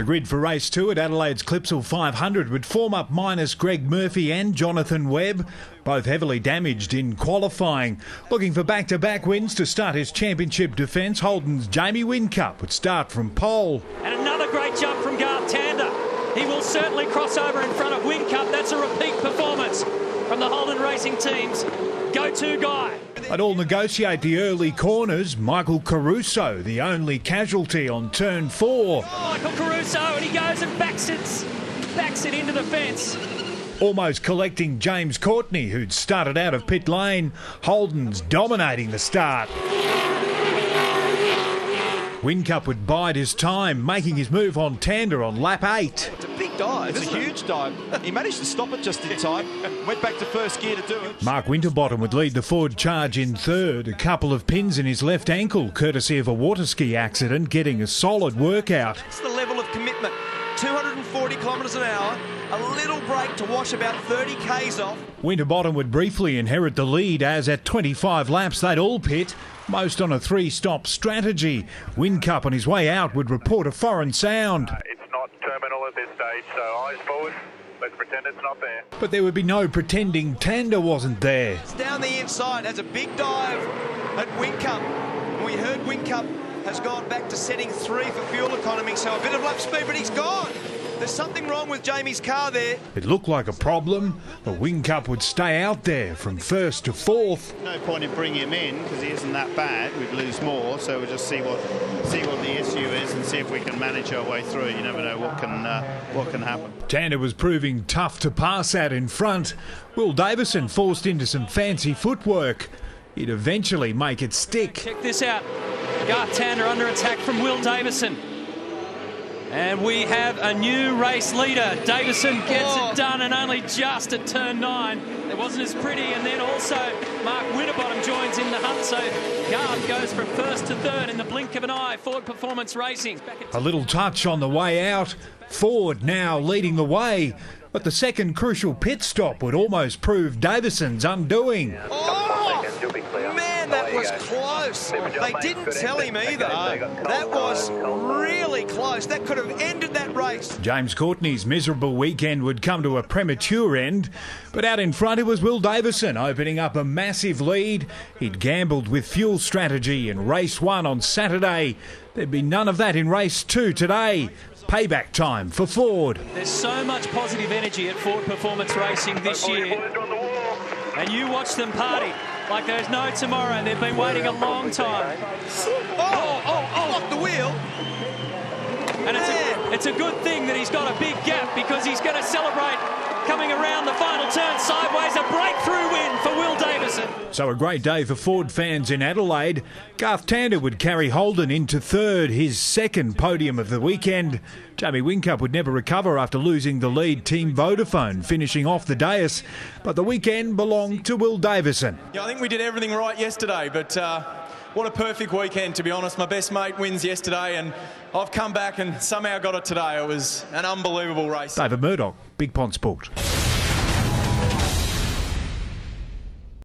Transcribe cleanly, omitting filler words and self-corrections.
The grid for race 2 at Adelaide's Clipsal 500 would form up minus Greg Murphy and Jonathan Webb, both heavily damaged in qualifying. Looking for back-to-back wins to start his championship defence, Holden's Jamie Whincup would start from pole. And another great jump from Garth Tander. He will certainly cross over in front of Whincup. That's a repeat performance from the Holden Racing team's go-to guy. They'd all negotiate the early corners. Michael Caruso, the only casualty on turn 4. Oh, Michael Caruso, and he goes and backs it into the fence. Almost collecting James Courtney, who'd started out of pit lane. Holden's dominating the start. Whincup would bide his time, making his move on Tander on lap 8. It's a big dive. It's a huge dive. He managed to stop it just in time. Went back to first gear to do it. Mark Winterbottom would lead the Ford charge in third. A couple of pins in his left ankle, courtesy of a water ski accident, getting a solid workout. That's the level of commitment. 240 kilometres an hour, a little break to wash about 30 k's off. Winterbottom would briefly inherit the lead as at 25 laps they'd all pit, most on a 3-stop strategy. Whincup on his way out would report a foreign sound. It's not terminal at this stage, so eyes forward. Let's pretend it's not there. But there would be no pretending Tander wasn't there. It's down the inside, has a big dive at Whincup. We heard Whincup has gone back to setting 3 for fuel economy, so a bit of lap speed, but he's gone. There's something wrong with Jamie's car there. It looked like a problem, but Whincup would stay out there from first to fourth. No point in bringing him in because he isn't that bad. We'd lose more, so we'll just see what the issue is and see if we can manage our way through. You never know what can happen. Tander was proving tough to pass at in front. Will Davison forced into some fancy footwork. He'd eventually make it stick. Check this out. Garth Tander under attack from Will Davison. And we have a new race leader. Davison gets it done, and only just at turn 9. It wasn't as pretty, and then also Mark Winterbottom joins in the hunt, so Garth goes from first to third in the blink of an eye. Ford Performance Racing. A little touch on the way out. Ford now leading the way, but the second crucial pit stop would almost prove Davison's undoing. Man, that was close. They didn't tell him either. That was really close. That could have ended that race. James Courtney's miserable weekend would come to a premature end, but out in front it was Will Davison opening up a massive lead. He'd gambled with fuel strategy in race 1 on Saturday. There'd be none of that in race 2 today. Payback time for Ford. There's so much positive energy at Ford Performance Racing this year, and you watch them party like there's no tomorrow, and they've been waiting a long time. Lock the wheel. And it's a good thing that he's got a big gap, because he's going to celebrate coming around the final turn sideways. A breakthrough win for Will Davison. So a great day for Ford fans in Adelaide. Garth Tander would carry Holden into third, his second podium of the weekend. Jamie Whincup would never recover after losing the lead. Team Vodafone finishing off the dais, but the weekend belonged to Will Davison. Yeah, I think we did everything right yesterday, but what a perfect weekend, to be honest. My best mate wins yesterday, and I've come back and somehow got it today. It was an unbelievable race. David Murdoch, Big Pond Sport.